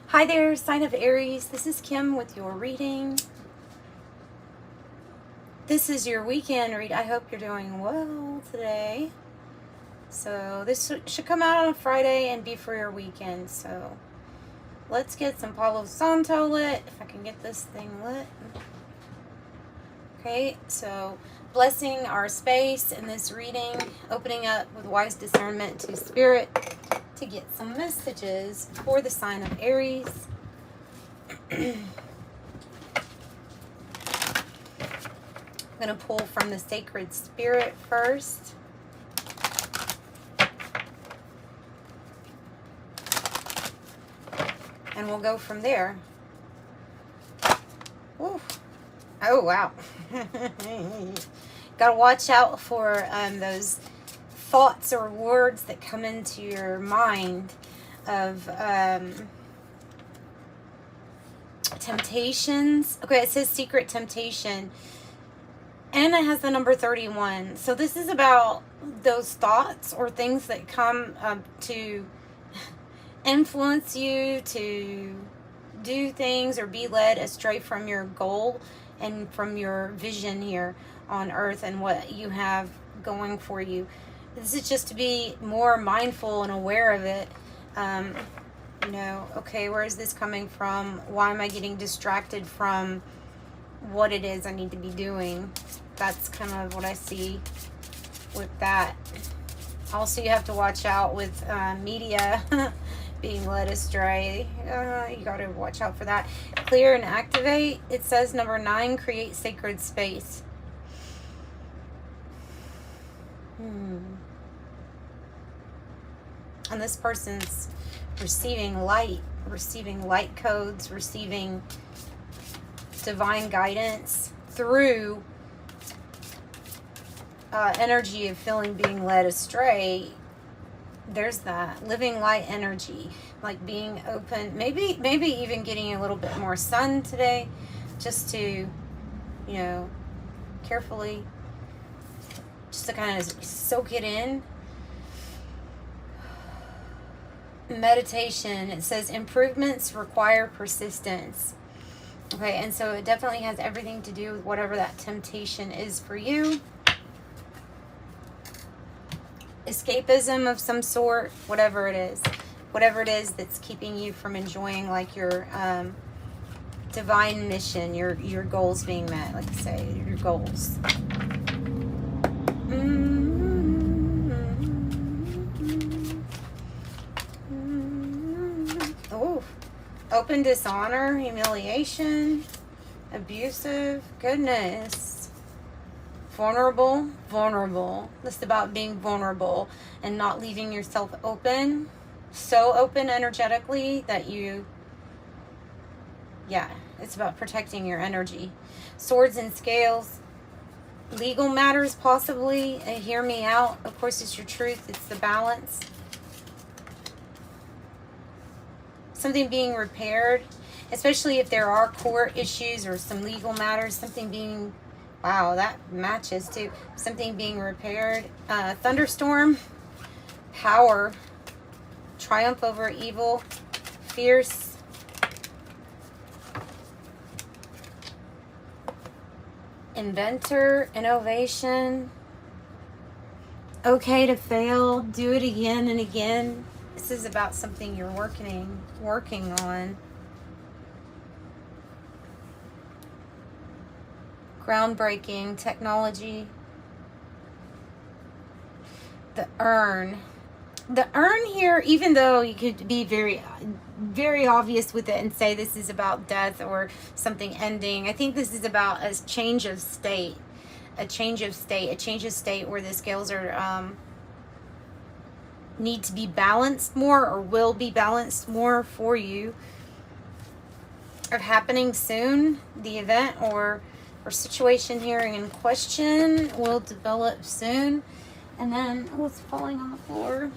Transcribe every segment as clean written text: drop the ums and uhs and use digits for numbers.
Hi there, sign of Aries. This is Kim with your reading. This is your weekend read. I hope you're doing well today. So this should come out on a Friday and be for your weekend. So let's get some Palo Santo lit, if I can get this thing lit. Okay, so blessing our space in this reading, opening up with wise discernment to Spirit to get some messages for the sign of Aries. I'm going to pull from the Sacred Spirit first. And we'll go from there. Ooh. Oh, wow. Got to watch out for those thoughts or words that come into your mind of temptations. Okay, it says secret temptation. And it has the number 31. So this is about those thoughts or things that come to influence you to do things or be led astray from your goal and from your vision here on earth and what you have going for you. This is just to be more mindful and aware of it. You know, okay, where is this coming from? Why am I getting distracted from what it is I need to be doing? That's kind of what I see with that. Also, you have to watch out with media being led astray. You got to watch out for that. Clear and activate. It says number 9, create sacred space. And this person's receiving light codes, receiving divine guidance through energy of feeling being led astray. There's that living light energy, like being open, maybe even getting a little bit more sun today, just to, you know, carefully, just to kind of soak it in. Meditation, it says improvements require persistence. Okay, and so it definitely has everything to do with whatever that temptation is for you. Escapism of some sort, whatever it is that's keeping you from enjoying like your divine mission, your goals being met, like I say, your goals. Oh, open dishonor, humiliation, abusive, goodness. Vulnerable. This is about being vulnerable and not leaving yourself open. So open energetically that it's about protecting your energy. Swords and scales. Legal matters, possibly. Hear me out. Of course, it's your truth. It's the balance. Something being repaired, especially if there are court issues or some legal matters. Something being... Wow, that matches too. Something being repaired. Thunderstorm. Power. Triumph over evil. Fierce. Inventor. Innovation. Okay to fail. Do it again and again. This is about something you're working on. Groundbreaking technology. The urn here, even though you could be very, very obvious with it and say this is about death or something ending, I think this is about a change of state. A change of state where the scales are need to be balanced more, or will be balanced more for you. Of happening soon. The event or situation here in question will develop soon. And then what's falling on the floor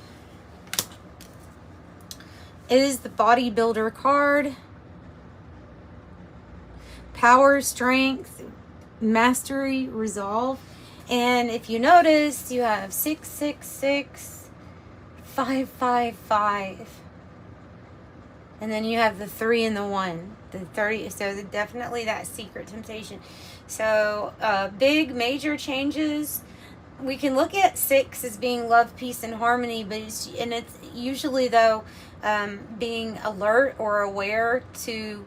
is the bodybuilder card. Power, strength, mastery, resolve. And if you notice, you have 666, 555. And then you have the 3 and the 1. The 30. So definitely that secret temptation. So big, major changes. We can look at 6 as being love, peace, and harmony, but it's usually, though, being alert or aware to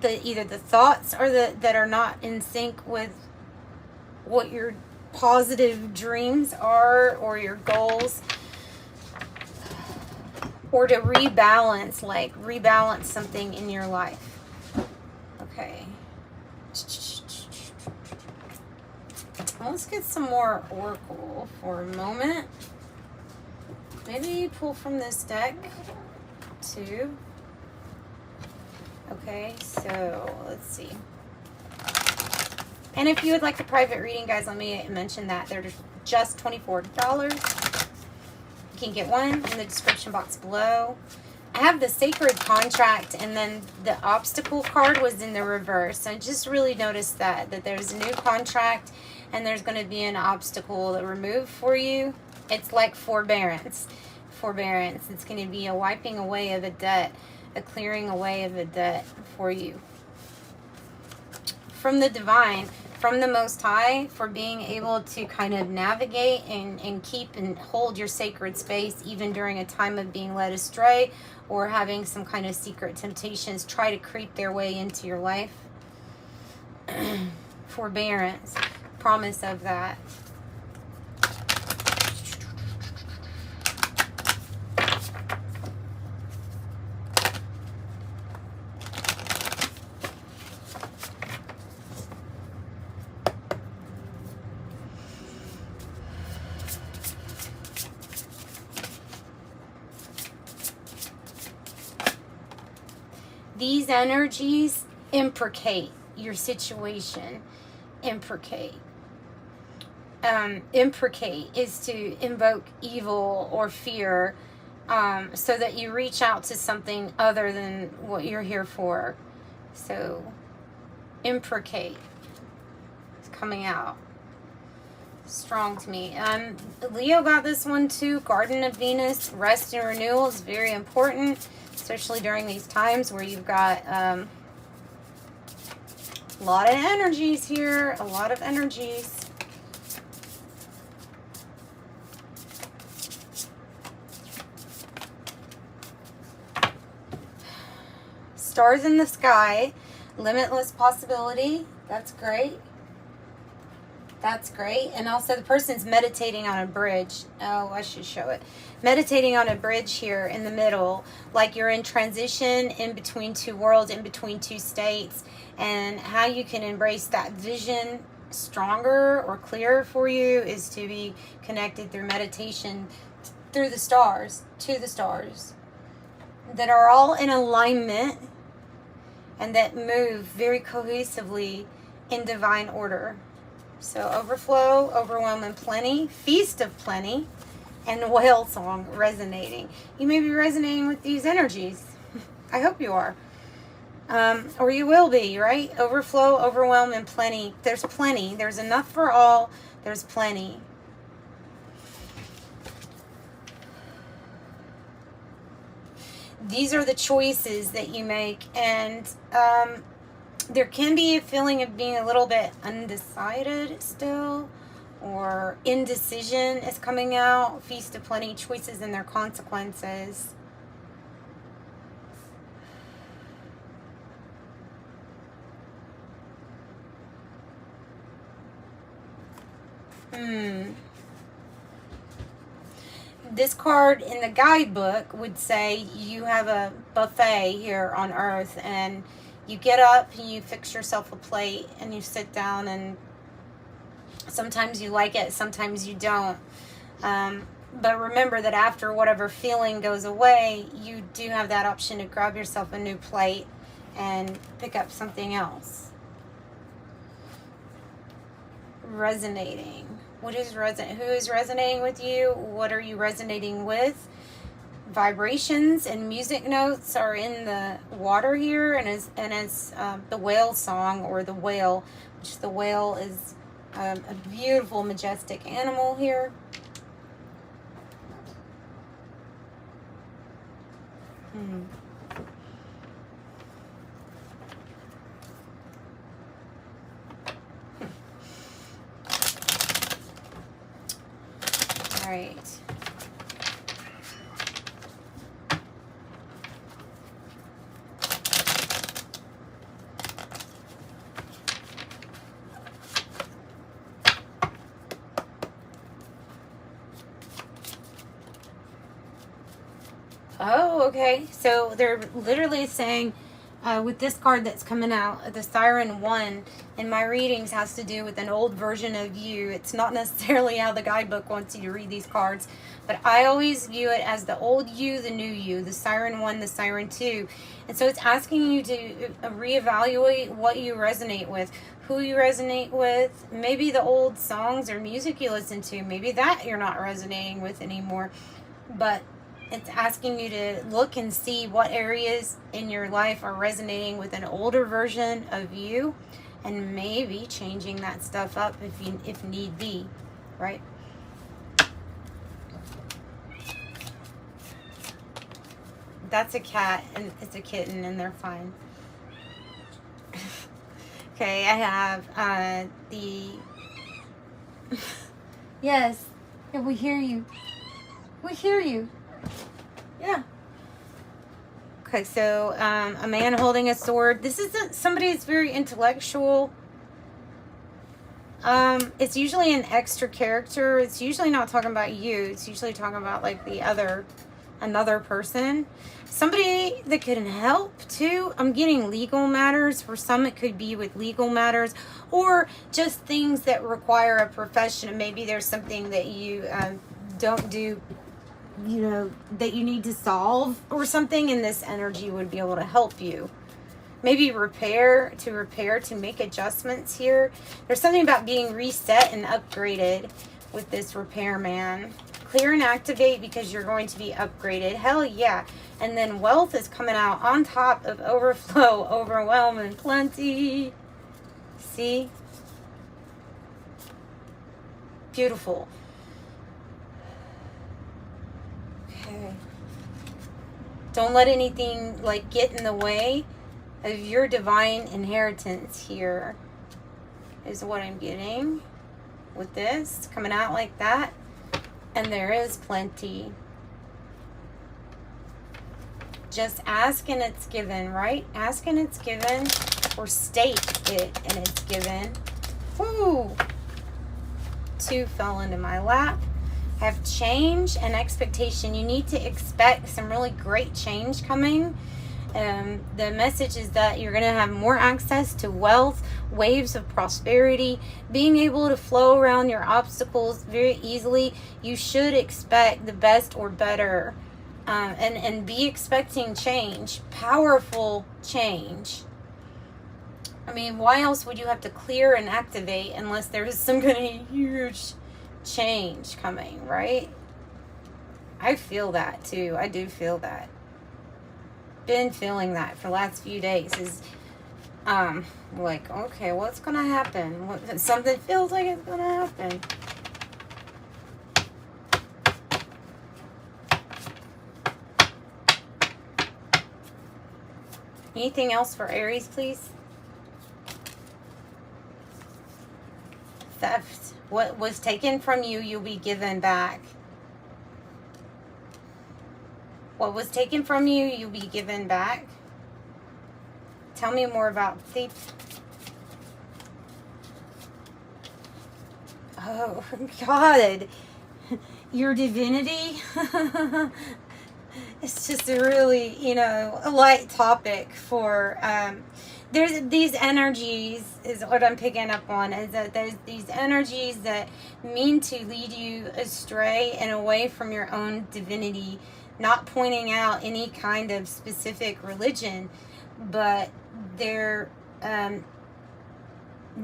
either the thoughts or that are not in sync with what your positive dreams are or your goals, or to rebalance something in your life. Okay. Let's get some more oracle for a moment. Maybe pull from this deck too. Okay, so let's see. And if you would like a private reading, guys, let me mention that they're just $24. You can get one in the description box below. I have the sacred contract, and then the obstacle card was in the reverse. I just really noticed that there's a new contract and there's going to be an obstacle that removed for you. It's like forbearance. It's going to be a wiping away of a debt, a clearing away of a debt for you. From the divine, from the Most High, for being able to kind of navigate and keep and hold your sacred space even during a time of being led astray or having some kind of secret temptations try to creep their way into your life. Forbearance, promise of that. These energies imprecate your situation. Imprecate. Imprecate is to invoke evil or fear, so that you reach out to something other than what you're here for. So, imprecate is coming out strong to me. Leo got this one too. Garden of Venus, rest and renewal is very important, especially during these times where you've got a lot of energies here. A lot of energies. Stars in the sky, limitless possibility. That's great. That's great. And also the person's meditating on a bridge. Oh, I should show it. Meditating on a bridge here in the middle, like you're in transition in between two worlds, in between two states, and how you can embrace that vision stronger or clearer for you is to be connected through meditation through the stars, to the stars that are all in alignment and that move very cohesively in divine order. So overflow, overwhelm, and plenty, feast of plenty, and whale song resonating. You may be resonating with these energies. I hope you are. Or you will be, right? Overflow, overwhelm, and plenty. There's plenty. There's enough for all. There's plenty. These are the choices that you make, and there can be a feeling of being a little bit undecided still, or indecision is coming out. Feast of plenty, choices and their consequences. This card in the guidebook would say you have a buffet here on Earth, and you get up and you fix yourself a plate and you sit down, and sometimes you like it, sometimes you don't. But remember that after whatever feeling goes away, you do have that option to grab yourself a new plate and pick up something else. Resonating. Who is resonating with you? What are you resonating with? Vibrations and music notes are in the water here, and it's the whale song, or the whale, which the whale is a beautiful, majestic animal here. okay, so they're literally saying, with this card that's coming out, the Siren 1 in my readings has to do with an old version of you. It's not necessarily how the guidebook wants you to read these cards, but I always view it as the old you, the new you, the Siren 1, the Siren 2. And so it's asking you to reevaluate what you resonate with, who you resonate with, maybe the old songs or music you listen to, maybe that you're not resonating with anymore. But it's asking you to look and see what areas in your life are resonating with an older version of you, and maybe changing that stuff up if need be, right? That's a cat, and it's a kitten, and they're fine. Okay, I have the... Yes. Yeah, we hear you. We hear you. Yeah. Okay, so a man holding a sword. This isn't somebody that's very intellectual. It's usually an extra character. It's usually not talking about you. It's usually talking about like another person. Somebody that can help too. I'm getting legal matters. For some it could be with legal matters, or just things that require a profession. Maybe there's something that you don't do, you know, that you need to solve or something, and this energy would be able to help you. Maybe repair, to make adjustments here. There's something about being reset and upgraded with this repairman. Clear and activate because you're going to be upgraded. Hell yeah. And then wealth is coming out on top of overflow, overwhelm, and plenty. See? Beautiful. Okay. Don't let anything like get in the way of your divine inheritance here, is what I'm getting with this coming out like that. And there is plenty. Just ask and it's given, right? Ask and it's given, or state it and it's given. Woo! 2 fell into my lap. Have change and expectation. You need to expect some really great change coming. The message is that you're going to have more access to wealth, waves of prosperity, being able to flow around your obstacles very easily. You should expect the best or better, and be expecting change, powerful change. I mean, why else would you have to clear and activate unless there is some kind of huge change coming, right? I feel that too. I do feel that. Been feeling that for the last few days. Is like, okay, what's gonna happen? Something feels like it's gonna happen. Anything else for Aries, please? Theft. What was taken from you, you'll be given back. What was taken from you, you'll be given back. Tell me more about thief. Oh, God. Your divinity. It's just a really, a light topic for... there's these energies, is what I'm picking up on, is that there's these energies that mean to lead you astray and away from your own divinity. Not pointing out any kind of specific religion, but there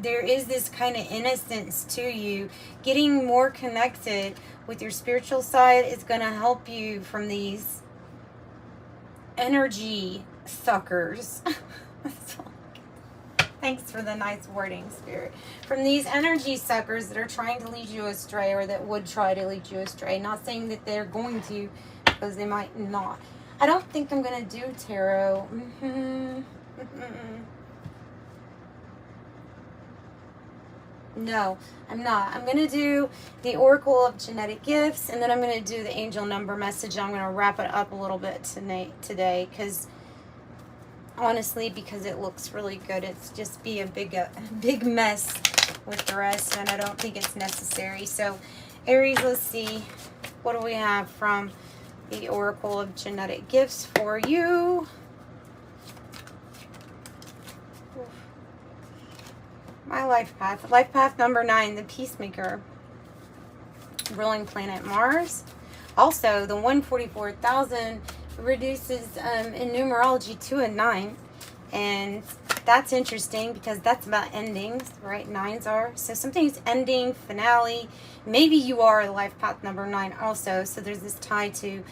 is this kind of innocence to you. Getting more connected with your spiritual side is going to help you from these energy suckers. Thanks for the nice wording, Spirit. From these energy suckers that are trying to lead you astray, or that would try to lead you astray. Not saying that they're going to, because they might not. I don't think I'm going to do tarot. No, I'm not. I'm going to do the Oracle of Genetic Gifts, and then I'm going to do the angel number message. I'm going to wrap it up a little bit today, because honestly, because it looks really good. It's just be a big mess with the rest, and I don't think it's necessary. So, Aries, let's see. What do we have from the Oracle of Genetic Gifts for you. My life path. Life path number 9, the Peacemaker. Ruling planet Mars. Also, the 144,000 reduces in numerology to a 9. And that's interesting because that's about endings, right? 9s are. So something's ending, finale. Maybe you are life path number 9 also. So there's this tie to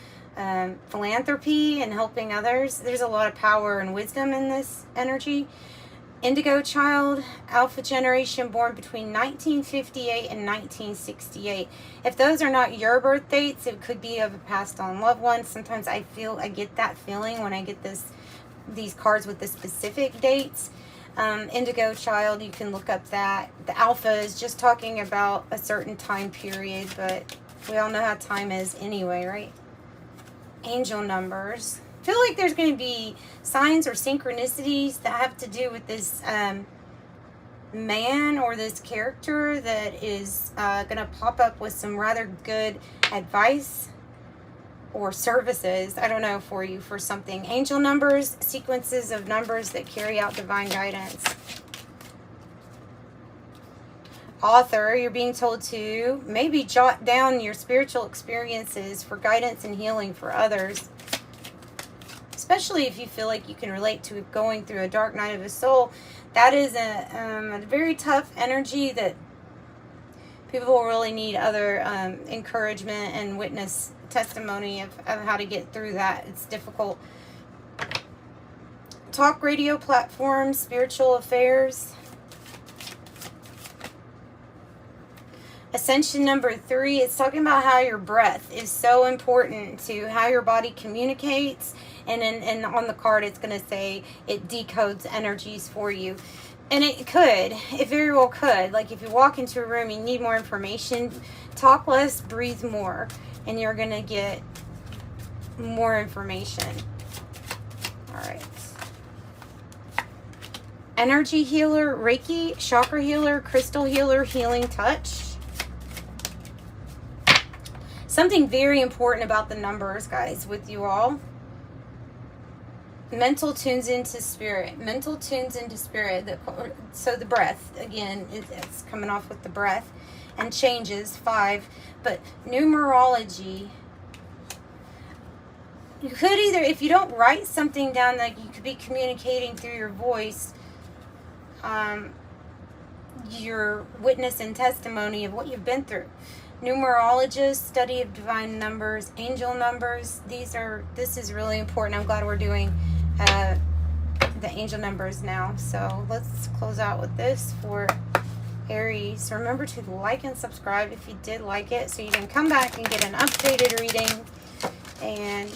philanthropy and helping others. There's a lot of power and wisdom in this energy. Indigo child, alpha generation, born between 1958 and 1968. If those are not your birth dates, it could be of a passed on loved one. Sometimes I get that feeling when I get these cards with the specific dates. Indigo child, you can look up that. The alpha is just talking about a certain time period, but we all know how time is anyway, right? Angel numbers. I feel like there's going to be signs or synchronicities that have to do with this man or this character that is going to pop up with some rather good advice or services, I don't know, for you for something. Angel numbers, sequences of numbers that carry out divine guidance. Author, you're being told to maybe jot down your spiritual experiences for guidance and healing for others. Especially if you feel like you can relate to going through a dark night of the soul. That is a very tough energy that people will really need other encouragement and witness testimony of how to get through that. It's difficult. Talk radio platforms, spiritual affairs. Ascension number 3, it's talking about how your breath is so important to how your body communicates. And on the card, it's going to say it decodes energies for you. And it very well could. Like if you walk into a room, you need more information, talk less, breathe more, and you're going to get more information. All right. Energy healer, Reiki, chakra healer, crystal healer, healing touch. Something very important about the numbers, guys, with you all. Mental tunes into spirit. Mental tunes into spirit. So the breath, again, it's coming off with the breath. And changes, 5. But numerology, you could either, if you don't write something down, like you could be communicating through your voice, your witness and testimony of what you've been through. Numerologist, study of divine numbers, angel numbers. This is really important. I'm glad we're doing the angel numbers now. So let's close out with this for Aries. Remember to like and subscribe if you did like it, so you can come back and get an updated reading. And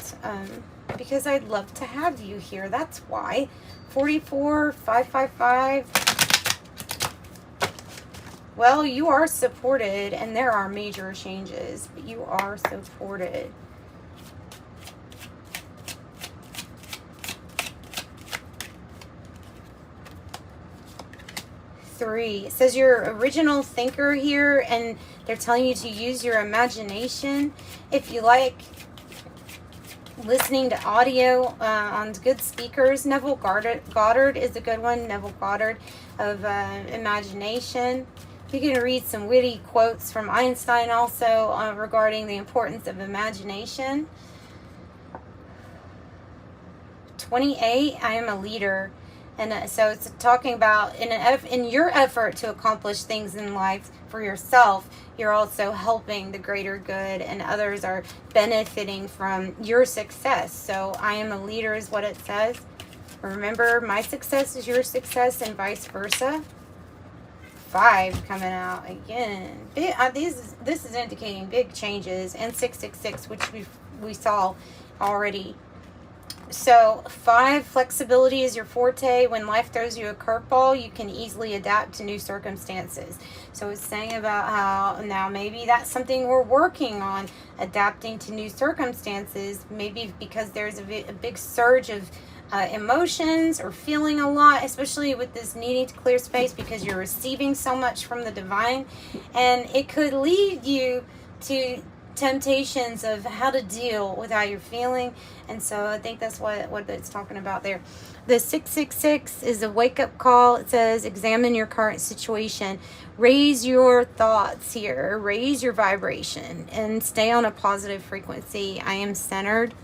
because I'd love to have you here, that's why. 44555. Well, you are supported, and there are major changes, but you are supported. Three. It says you're original thinker here, and they're telling you to use your imagination. If you like listening to audio on good speakers, Neville Goddard is a good one. Neville Goddard of imagination. You can read some witty quotes from Einstein also regarding the importance of imagination. 28, I am a leader. And so it's talking about in your effort to accomplish things in life for yourself, you're also helping the greater good, and others are benefiting from your success. So I am a leader is what it says. Remember, my success is your success and vice versa. 5 coming out again. This is indicating big changes. And 666, which we saw already. So 5, flexibility is your forte. When life throws you a curveball, you can easily adapt to new circumstances. So it's saying about how now maybe that's something we're working on, adapting to new circumstances. Maybe because there's a big surge of emotions or feeling a lot, especially with this needing to clear space because you're receiving so much from the divine, and it could lead you to temptations of how to deal with how you're feeling. And so I think that's what it's talking about there. The 666 is a wake-up call. It says examine your current situation, raise your thoughts here, raise your vibration, and stay on a positive frequency. I am centered.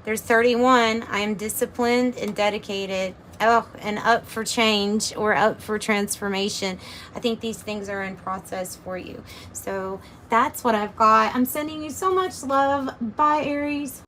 There's 31. I am disciplined and dedicated. Oh, and up for change or up for transformation. I think these things are in process for you. So that's what I've got. I'm sending you so much love. Bye, Aries.